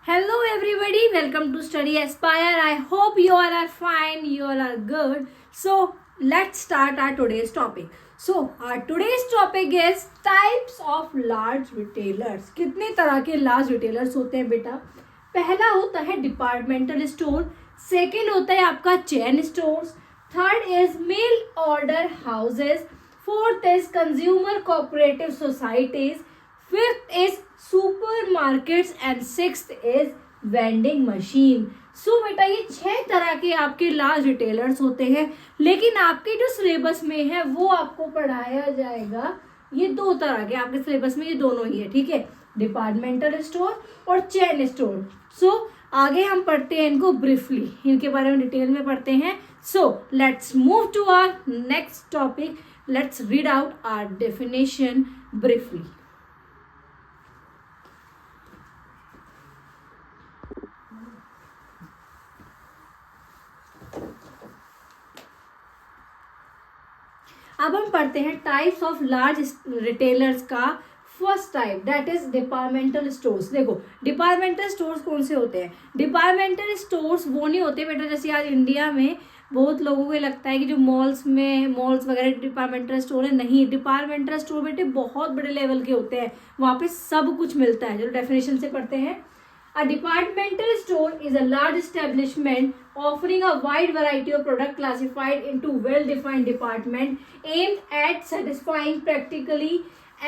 Hello everybody, welcome to Study Aspire. I hope you all are fine, you all are good. So let's start our today's topic. So our today's topic is types of large retailers. कितने तरह के large retailers होते हैं बेटा? पहला होता है departmental store, second होता है आपका chain stores, third is mail order houses, fourth is consumer cooperative societies, fifth is supermarkets and sixth is vending machine. So बेटा ये 6 तरह के आपके लार्ज रिटेलर्स होते हैं, लेकिन आपके जो सिलेबस में है वो आपको पढ़ाया जाएगा ये 2 तरह के. आपके सिलेबस में ये दोनों ही है, ठीक है, डिपार्टमेंटल स्टोर और चेन स्टोर. सो आगे हम पढ़ते हैं इनको ब्रीफली, इनके बारे में डिटेल में पढ़ते हैं. So let's move to our next topic. Let's read out our definition briefly. अब हम पढ़ते हैं टाइप्स ऑफ लार्ज रिटेलर्स का. First type that is departmental stores. देखो डिपार्टमेंटल स्टोर्स कौन से होते हैं? डिपार्टमेंटल स्टोर्स वो नहीं होते बेटा जैसे आज इंडिया में बहुत लोगों को लगता है कि जो मॉल्स वगैरह डिपार्टमेंटल स्टोर है. नहीं, डिपार्टमेंटल स्टोर बेटे बहुत बड़े लेवल के होते हैं, वहाँ पे सब कुछ मिलता है. जो डेफिनेशन से पढ़ते हैं, A departmental store is a large establishment offering a wide variety of products classified into well-defined departments aimed at satisfying practically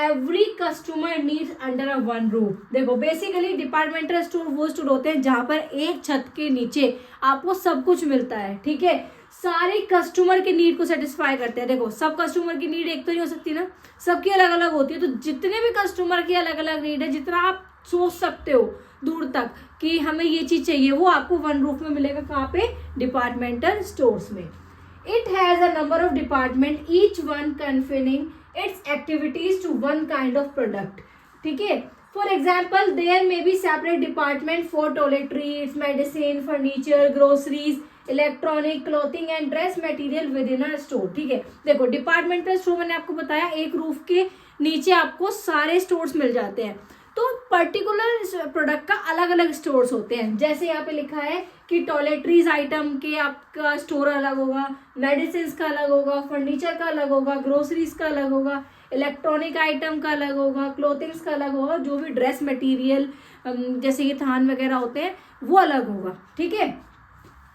every customer needs under a one roof. देखो बेसिकली डिपार्टमेंटल स्टोर वो store होते हैं जहाँ पर एक छत के नीचे आपको सब कुछ मिलता है, ठीक है, सारे कस्टमर के नीड को सेटिस्फाई करते हैं. देखो सब कस्टमर की नीड एक तो नहीं हो सकती ना, सबकी अलग अलग होती है. तो जितने भी कस्टमर की अलग अलग नीड है, जितना आप सोच सकते हो दूर तक कि हमें ये चीज चाहिए, वो आपको वन रूफ में मिलेगा. कहाँ पे? डिपार्टमेंटल स्टोर्स में. It has a number of department, each one confining its activities to one kind of product, ठीक है. For example there may be separate department for toiletries, medicine, furniture, groceries, electronic, clothing and dress material within a store, ठीक है. देखो departmental store मैंने आपको बताया एक roof के नीचे आपको सारे स्टोर्स मिल जाते हैं. तो पर्टिकुलर प्रोडक्ट का अलग अलग स्टोर्स होते हैं. जैसे यहाँ पे लिखा है कि टॉयलेटरीज आइटम के आपका स्टोर अलग होगा, मेडिसिन का अलग होगा, फर्नीचर का अलग होगा, ग्रोसरीज का अलग होगा, इलेक्ट्रॉनिक आइटम का अलग होगा, क्लोथिंग्स का अलग होगा, जो भी ड्रेस मटेरियल जैसे ये थान वगैरह होते हैं वो अलग होगा, ठीक है.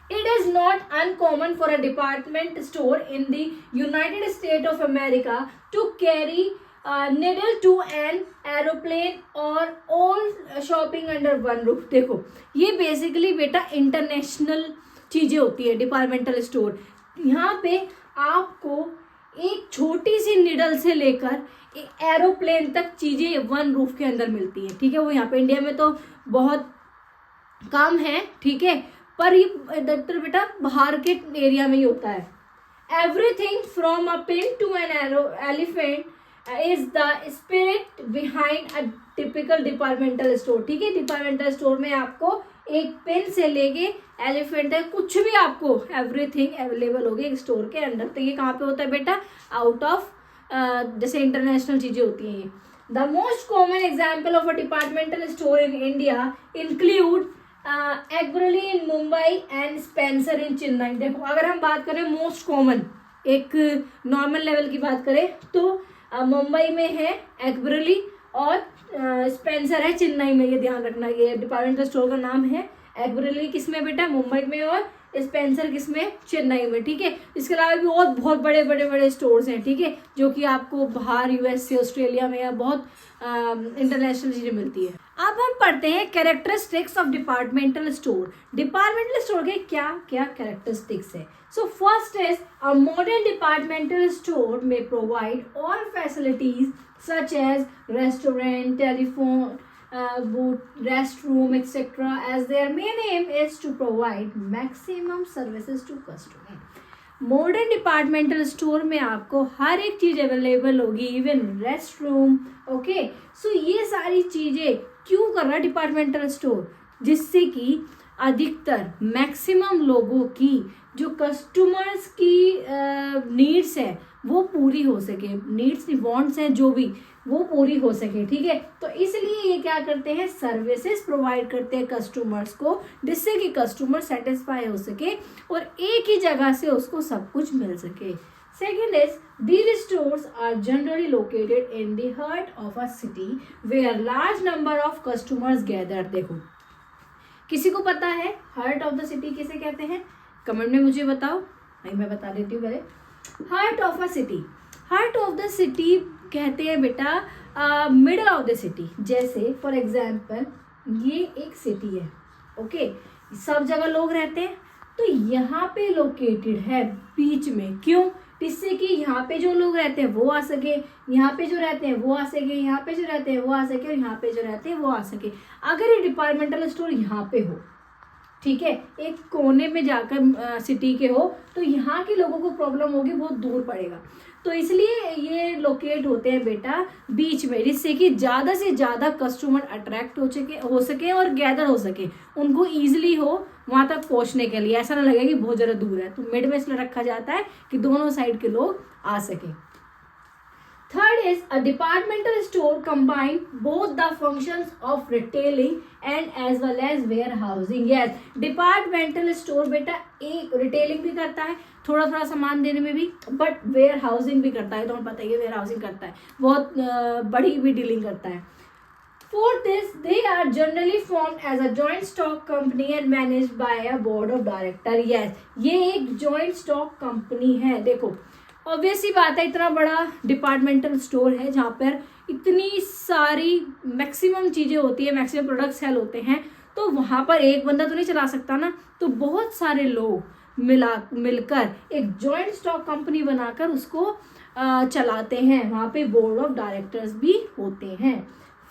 It is not uncommon for a department store in the United States of America to carry needle to an aeroplane or all shopping under one roof. देखो ये बेसिकली बेटा इंटरनेशनल चीजें होती है डिपार्टमेंटल स्टोर. यहाँ पे आपको एक छोटी सी निडल से लेकर एरोप्लेन तक चीजें वन रूफ के अंदर मिलती हैं, ठीक है. वो यहाँ पे इंडिया में तो बहुत कम है, ठीक है, पर ये इधर बेटा बाहर के एरिया में ही होता है. Everything from a pin to an elephant is the spirit behind a typical departmental store, ठीक है. डिपार्टमेंटल स्टोर में आपको एक पेन से लेके एलिफेंट तक कुछ भी आपको एवरीथिंग अवेलेबल होगी एक स्टोर के अंदर. तो ये कहाँ पे होता है बेटा? आउट ऑफ जैसे इंटरनेशनल चीजें होती हैं. The most common example of a departmental store in India include एग्रली in Mumbai and Spencer in Chennai. देखो अगर हम बात करें मोस्ट कॉमन एक नॉर्मल लेवल की बात करें तो मुंबई में है एग्रली और स्पेंसर है चेन्नई में. ये ध्यान रखना, ये डिपार्टमेंटल स्टोर का नाम है. एग्रली किसमें बेटा? मुंबई में, और स्पेंसर किसमें? चेन्नई में, ठीक है. इसके अलावा भी और बहुत बड़े बड़े बड़े स्टोर्स हैं, ठीक है, जो कि आपको बाहर यूएस से ऑस्ट्रेलिया में या बहुत इंटरनेशनल चीजें मिलती है. अब हम पढ़ते हैं characteristics of departmental store. Departmental store के क्या क्या कैरेक्टरिस्टिक्स है? So first is a modern departmental store में provide all facilities such as restaurant, telephone booth, restroom, etc. as their main aim is to provide maximum services to customer. Modern departmental store में आपको हर एक चीज available होगी, even rest room, okay. सो ये सारी चीजें क्यों कर रहा है डिपार्टमेंटल स्टोर? जिससे कि अधिकतर मैक्सिमम लोगों की जो कस्टमर्स की नीड्स है वो पूरी हो सके, नीड्स वांट्स हैं जो भी वो पूरी हो सके, ठीक है। तो इसलिए ये क्या करते हैं, सर्विसेज प्रोवाइड करते हैं कस्टमर्स को, जिससे कि कस्टमर सेटिस्फाई हो सके और एक ही जगह से उसको सब कुछ मिल सके। Second is, these stores are generally located in the heart of a city where large number of customers gather। देखो, किसी को पता है हार्ट ऑफ द सिटी किसे कहते हैं? कमेंट में मुझे बताओ, नहीं मैं बता देती हूँ पहले। Heart of a city, heart of the city कहते हैं बेटा मिडल ऑफ द सिटी। जैसे फॉर एग्जाम्पल ये एक सिटी है, ओके, सब जगह लोग रहते हैं, तो यहाँ पे लोकेटेड है बीच में, क्यों? इससे कि यहाँ पे जो लोग रहते हैं वो आ सके, यहाँ पे जो रहते हैं वो आ सके, यहाँ पे जो रहते हैं वो आ सके, और यहाँ पे जो रहते हैं वो आ सके। अगर ये डिपार्टमेंटल स्टोर यहाँ पे हो, ठीक है, एक कोने में जाकर सिटी के हो, तो यहाँ के लोगों को प्रॉब्लम होगी, बहुत दूर पड़ेगा। तो इसलिए ये लोकेट होते हैं बेटा बीच में, जिससे कि ज़्यादा से ज़्यादा कस्टमर अट्रैक्ट हो सके और गैदर हो सके, उनको ईजिली हो वहाँ तक पहुँचने के लिए, ऐसा ना लगे कि बहुत ज़्यादा दूर है। तो मिड में इसलिए रखा जाता है कि दोनों साइड के लोग आ सके। Third is, a departmental store combine both the functions of retailing and as well as warehousing। Yes, departmental store बेटा एक रिटेलिंग भी करता है, थोड़ा थोड़ा सामान देने में भी, बट वेयर हाउसिंग भी करता है। तो हमें पता है वेयर हाउसिंग करता है, बहुत बड़ी भी डीलिंग करता है। Fourth is, they are generally formed as a joint stock company and managed by a board of director। Yes, ये एक joint stock company है। देखो ऑब्वियस सी बात है, इतना बड़ा डिपार्टमेंटल स्टोर है जहाँ पर इतनी सारी मैक्सिमम चीज़ें होती है, मैक्सिमम प्रोडक्ट्स सेल होते हैं, तो वहाँ पर एक बंदा तो नहीं चला सकता ना, तो बहुत सारे लोग मिलकर एक जॉइंट स्टॉक कंपनी बनाकर उसको चलाते हैं। वहाँ पे बोर्ड ऑफ डायरेक्टर्स भी होते हैं।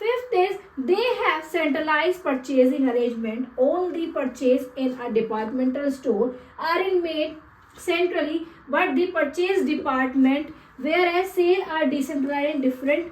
Fifth is, they have centralized purchasing arrangement। All the purchase in a departmental store are made centrally, but the purchase department whereas sale are decentralized in different।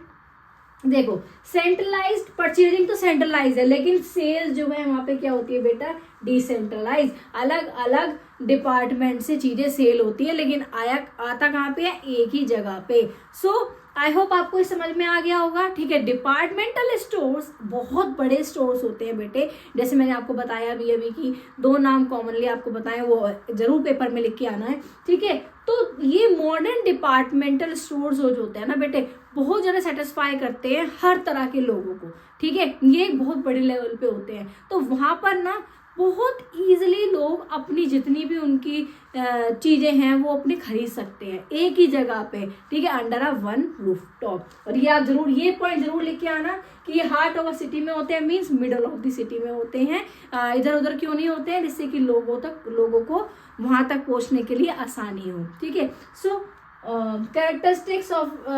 देखो सेंट्रलाइज्ड परचेजिंग तो centralise है, लेकिन sales जो है वहां पे क्या होती है बेटा, डिसेंट्रलाइज। अलग अलग डिपार्टमेंट से चीजें सेल होती है, लेकिन आता कहाँ पे है, एक ही जगह पे। सो आई होप आपको इस समझ में आ गया होगा, ठीक है। डिपार्टमेंटल स्टोर्स बहुत बड़े स्टोर्स होते हैं बेटे, जैसे मैंने आपको बताया अभी कि दो नाम कॉमनली आपको बताएं, वो जरूर पेपर में लिख के आना है, ठीक है। तो ये मॉडर्न डिपार्टमेंटल स्टोर्स जो होते हैं ना बेटे, बहुत ज़्यादा सेटिस्फाई करते हैं हर तरह के लोगों को, ठीक है। ये एक बहुत बड़े लेवल पे होते हैं, तो वहाँ पर ना बहुत ईजिली लोग अपनी जितनी भी उनकी चीज़ें हैं वो अपनी खरीद सकते हैं एक ही जगह पे, ठीक है, under a one roof top. और ये आप जरूर ये पॉइंट जरूर लिख के आना कि ये हार्ट ऑफ अ सिटी में होते हैं, means middle of the city में होते हैं, इधर उधर क्यों नहीं होते हैं, जिससे कि लोगों को वहाँ तक पहुँचने के लिए आसानी हो, ठीक है। सो कैरेक्टरिस्टिक्स ऑफ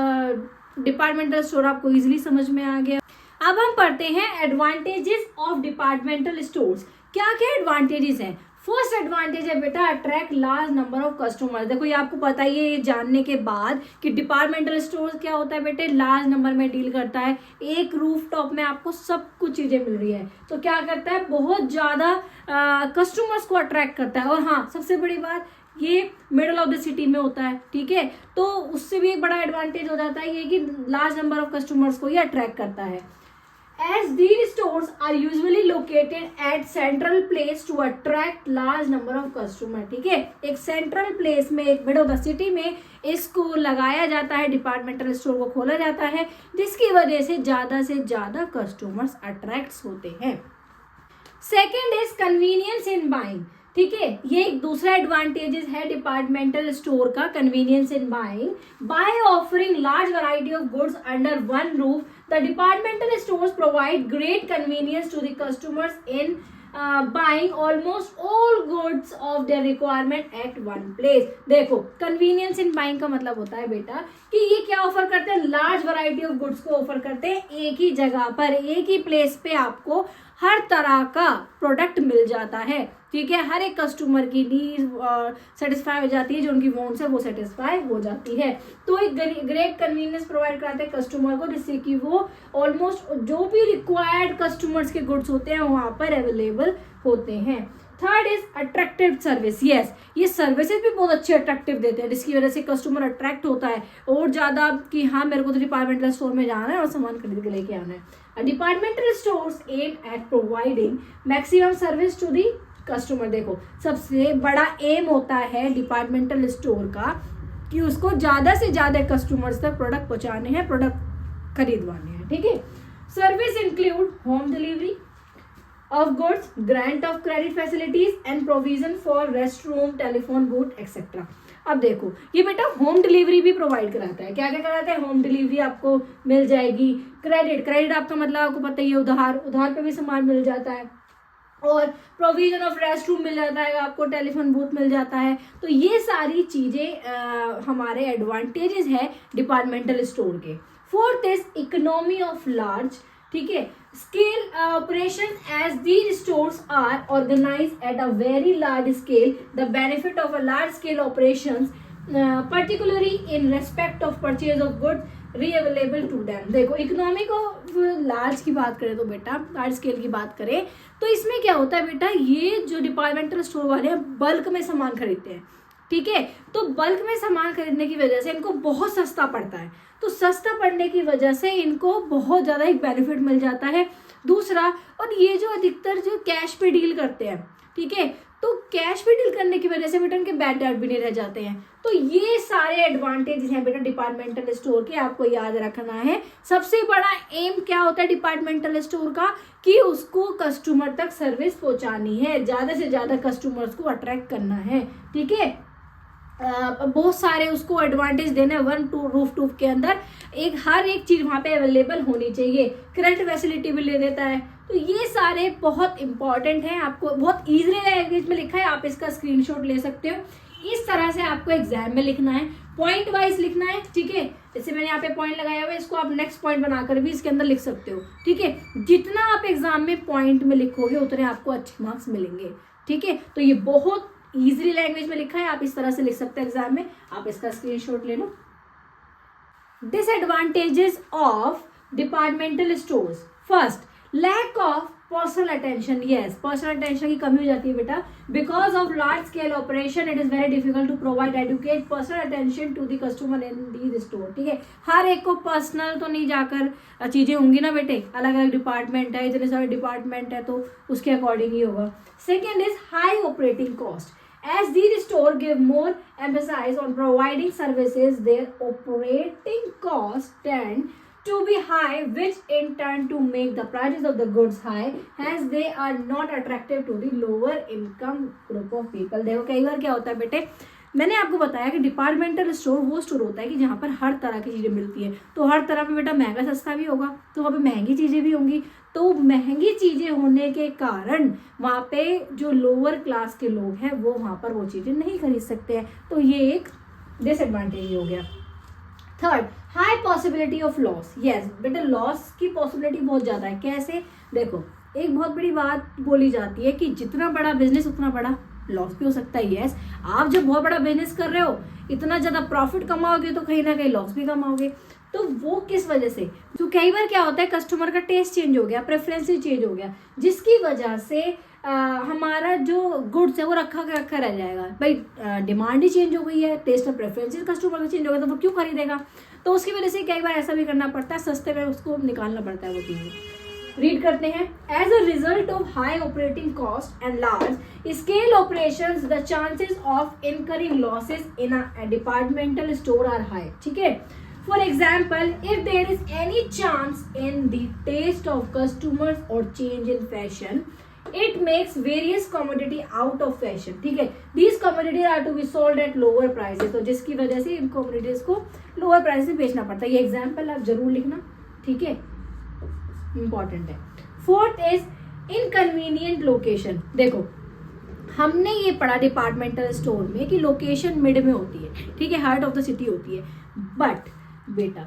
डिपार्टमेंटल स्टोर आपको इजीली समझ में आ गया। अब हम पढ़ते हैं एडवांटेजेस ऑफ डिपार्टमेंटल स्टोर्स। क्या क्या एडवांटेजेस हैं? फर्स्ट एडवांटेज है बेटा attract large number of customers. देखो ये आपको पता ही है ये जानने के बाद कि डिपार्टमेंटल स्टोर्स क्या होता है बेटे, लार्ज नंबर में डील करता है, एक रूफ टॉप में आपको सब कुछ चीजें मिल रही है, तो क्या करता है, बहुत ज्यादा कस्टमर्स को अट्रैक्ट करता है। और हाँ, सबसे बड़ी बात ये मिडल ऑफ द सिटी में होता है, ठीक है, तो उससे भी एक बड़ा एडवांटेज हो जाता है ये कि लार्ज नंबर ऑफ कस्टमर्स को ये अट्रैक्ट करता है। As these stores are usually located at central place to attract large number of customer, ठीक है, एक सेंट्रल प्लेस में, एक मिड ऑफ द सिटी में इसको लगाया जाता है, डिपार्टमेंटल स्टोर को खोला जाता है, जिसकी वजह से ज्यादा कस्टमर्स अट्रैक्ट होते हैं। Second is convenience in buying, ठीक है, ये एक दूसरा एडवांटेजेस है डिपार्टमेंटल स्टोर का, convenience in buying. By offering large variety of goods under one roof the departmental stores provide great convenience to the customers in buying almost all goods of their requirement at one place. देखो convenience in buying का मतलब होता है बेटा कि ये क्या offer करते हैं, लार्ज वैरायटी ऑफ गुड्स को ऑफर करते हैं, एक ही जगह पर एक ही प्लेस पे आपको हर तरह का प्रोडक्ट मिल जाता है, ठीक है, हर एक कस्टमर की नीड सेटिस्फाई हो जाती है, जो उनकी वांट्स है वो सेटिस्फाई हो जाती है। तो एक ग्रेट कन्वीनियंस प्रोवाइड कराते हैं कस्टमर को, जिससे कि वो ऑलमोस्ट जो भी रिक्वायर्ड कस्टमर्स के गुड्स होते हैं वहाँ पर अवेलेबल होते हैं। Third is attractive service. Yes, ये सर्विसेज भी बहुत अच्छे अट्रैक्टिव देते हैं, जिसकी वजह से कस्टमर अट्रैक्ट होता है और ज़्यादा कि हाँ मेरे को तो डिपार्टमेंटल स्टोर में जाना है और सामान खरीद के लेके आना है। Departmental stores aim at providing maximum service to the customer. देखो, सबसे बड़ा एम होता है डिपार्टमेंटल स्टोर का कि उसको ज़्यादा से ज़्यादा कस्टमर्स तक प्रोडक्ट पहुँचाने हैं, प्रोडक्ट खरीदवाने हैं। ठीक है, service include home delivery of goods, grant of credit facilities and provision for restroom, telephone booth etc. अब देखो, ये बेटा होम डिलीवरी भी प्रोवाइड कराता है। क्या क्या कराता है? होम डिलीवरी आपको मिल जाएगी। क्रेडिट आपका मतलब आपको पता ही है, उधार पे भी सामान मिल जाता है, और प्रोविजन ऑफ रेस्ट रूम मिल जाता है आपको, टेलीफोन बूथ मिल जाता है। तो ये सारी चीज़ें हमारे एडवांटेजेस है डिपार्टमेंटल स्टोर के। Fourth is economy of large, ठीक है, scale operation as these stores are organized at a very large scale, the benefit of a large scale operations particularly in respect of purchase of goods are available to them. देखो, economic of large की बात करें तो बेटा, large scale की बात करें तो इसमें क्या होता है बेटा, ये जो डिपार्टमेंटल स्टोर वाले हैं बल्क में सामान खरीदते हैं। ठीक है, तो बल्क में सामान खरीदने की वजह से इनको बहुत सस्ता पड़ता है, तो सस्ता पड़ने की वजह से इनको बहुत ज़्यादा एक बेनिफिट मिल जाता है। दूसरा, और ये जो अधिकतर जो कैश पे डील करते हैं, ठीक है, तो कैश पे डील करने की वजह से बेटा इनके बैड डेट भी नहीं रह जाते हैं। तो ये सारे एडवांटेजेस हैं बेटा डिपार्टमेंटल स्टोर के, आपको याद रखना है। सबसे बड़ा एम क्या होता है डिपार्टमेंटल स्टोर का, कि उसको कस्टमर तक सर्विस पहुंचानी है, ज़्यादा से ज़्यादा कस्टमर्स को अट्रैक्ट करना है। ठीक है, बहुत सारे उसको एडवांटेज देना है। वन टू रूफ टूफ के अंदर हर एक चीज़ वहाँ पे अवेलेबल होनी चाहिए। क्रेडिट फैसिलिटी भी ले देता है। तो ये सारे बहुत इंपॉर्टेंट हैं, आपको बहुत ईजी लैंग्वेज में लिखा है, आप इसका स्क्रीनशॉट ले सकते हो। इस तरह से आपको एग्जाम में लिखना है, पॉइंट वाइज लिखना है। ठीक है, जैसे मैंने यहाँ पे पॉइंट लगाया हुआ है, इसको आप नेक्स्ट पॉइंट बनाकर भी इसके अंदर लिख सकते हो। ठीक है, जितना आप एग्जाम में पॉइंट में लिखोगे उतने आपको अच्छे मार्क्स मिलेंगे। ठीक है, तो ये बहुत इजीली लैंग्वेज में लिखा है, आप इस तरह से लिख सकते हैं एग्जाम में, आप इसका स्क्रीनशॉट ले लो। Disadvantages of departmental stores. First, lack of personal attention. Yes, personal attention की कमी हो जाती है बेटा। Because of large scale operation it is very difficult to provide adequate personal attention to the customer in the store. ठीक है, हर एक को पर्सनल तो नहीं जाकर चीजें होंगी ना बेटे, अलग अलग डिपार्टमेंट है, इतने सारे डिपार्टमेंट है, तो उसके अकॉर्डिंग ही होगा। Second is high operating cost. As these stores give more emphasis on providing services, their operating costs tend to be high, which in turn to make the prices of the goods high, as they are not attractive to the lower income group of people। देखो, कई बार क्या होता है बेटे, मैंने आपको बताया कि डिपार्टमेंटल स्टोर वो स्टोर होता है कि जहाँ पर हर तरह की चीज़ें मिलती है। तो हर तरह पे बेटा महंगा सस्ता भी होगा, तो वहाँ पे महंगी चीज़ें भी होंगी। तो महंगी चीज़ें होने के कारण वहाँ पे जो लोअर क्लास के लोग हैं वो वहाँ पर वो चीज़ें नहीं खरीद सकते हैं, तो ये एक डिसएडवांटेज हो गया। Third, high possibility of loss. Yes बेटा, लॉस की पॉसिबिलिटी बहुत ज़्यादा है। कैसे? देखो, एक बहुत बड़ी बात बोली जाती है कि जितना बड़ा बिजनेस उतना बड़ा लॉस भी हो सकता है। यस, आप जब बहुत बड़ा बिजनेस कर रहे हो, इतना ज़्यादा प्रॉफिट कमाओगे तो कहीं ना कहीं लॉस भी कमाओगे। तो वो किस वजह से? तो कई बार क्या होता है, कस्टमर का टेस्ट चेंज हो गया, प्रेफरेंस चेंज हो गया, जिसकी वजह से हमारा जो गुड्स है वो रखा रह जाएगा। भाई डिमांड ही चेंज हो गई है, टेस्ट और प्रेफरेंसेस कस्टमर का चेंज हो गया, तो वो क्यों खरीदेगा? तो उसकी वजह से कई बार ऐसा भी करना पड़ता है, सस्ते में उसको निकालना पड़ता है वो चीज़ें। रीड करते हैं। As a result of high operating cost and large scale operations, the chances of incurring losses in a departmental store are high. ठीक है, for example, if there is any chance in the taste of customers or change in fashion, it makes various commodity out of fashion। ठीक है, these commodities are to be sold at lower prices, तो जिसकी वजह से इन commodities को lower price में बेचना पड़ता है। ये एग्जाम्पल आप जरूर लिखना, ठीक है, इंपॉर्टेंट है। Fourth is inconvenient location. देखो, हमने ये पढ़ा डिपार्टमेंटल स्टोर में कि लोकेशन मिड में होती है, ठीक है, हार्ट ऑफ द सिटी होती है। बट बेटा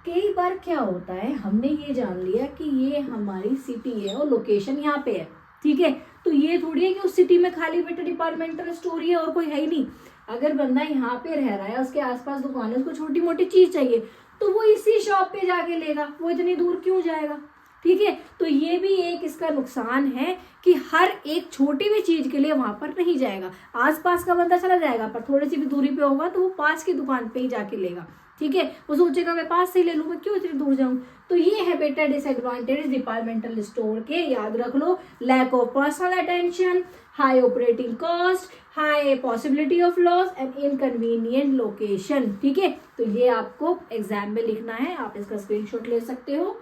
कई बार क्या होता है, हमने ये जान लिया कि ये हमारी सिटी है और लोकेशन यहाँ पे है, ठीक है, तो ये थोड़ी है कि उस सिटी में खाली बेटा डिपार्टमेंटल स्टोर ही है और कोई है ही नहीं। अगर बंदा यहाँ पे रह रहा है, उसके आसपास दुकान है, उसको छोटी मोटी चीज चाहिए, तो वो इसी शॉप पे जाके लेगा, वो इतनी दूर क्यों जाएगा? ठीक है। तो ये भी एक इसका नुकसान है कि हर एक छोटी भी चीज के लिए वहां पर नहीं जाएगा, आसपास का बंदा चला जाएगा पर थोड़ी सी भी दूरी पे होगा तो वो पास की दुकान पे ही जाके लेगा, ठीक है। वो सोचेगा मैं पास से ही ले लूँ, मैं क्यों इतनी दूर जाऊं। तो ये है बेटा डिसएडवांटेज डिपार्टमेंटल स्टोर के, याद रख लो। Lack of personal attention, high operating cost, high possibility of loss and inconvenient location, ठीक है। तो ये आपको एग्जाम में लिखना है, आप इसका स्क्रीनशॉट ले सकते हो।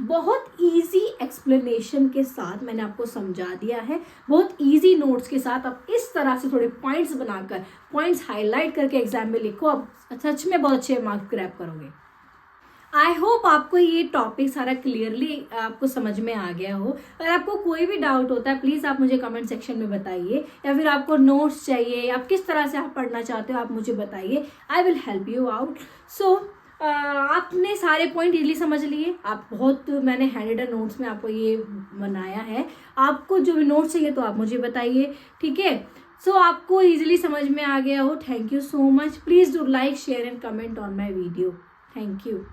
बहुत इजी एक्सप्लेनेशन के साथ मैंने आपको समझा दिया है, बहुत इजी नोट्स के साथ। आप इस तरह से थोड़े पॉइंट्स बनाकर, पॉइंट्स हाईलाइट करके एग्जाम में लिखो, आप सच में बहुत अच्छे मार्क्स ग्रैब करोगे। आई होप आपको ये टॉपिक सारा क्लियरली आपको समझ में आ गया हो। अगर आपको कोई भी डाउट होता है प्लीज़ आप मुझे कमेंट सेक्शन में बताइए, या फिर आपको नोट्स चाहिए, आप किस तरह से आप पढ़ना चाहते हो आप मुझे बताइए, I will help you out. आपने सारे पॉइंट इजीली समझ लिए, आप बहुत, मैंने हैंड नोट्स में आपको ये बनाया है। आपको जो भी नोट्स चाहिए तो आप मुझे बताइए, ठीक है। आपको इजीली समझ में आ गया हो। Thank you so much. Please do like, share and comment on my video. Thank you.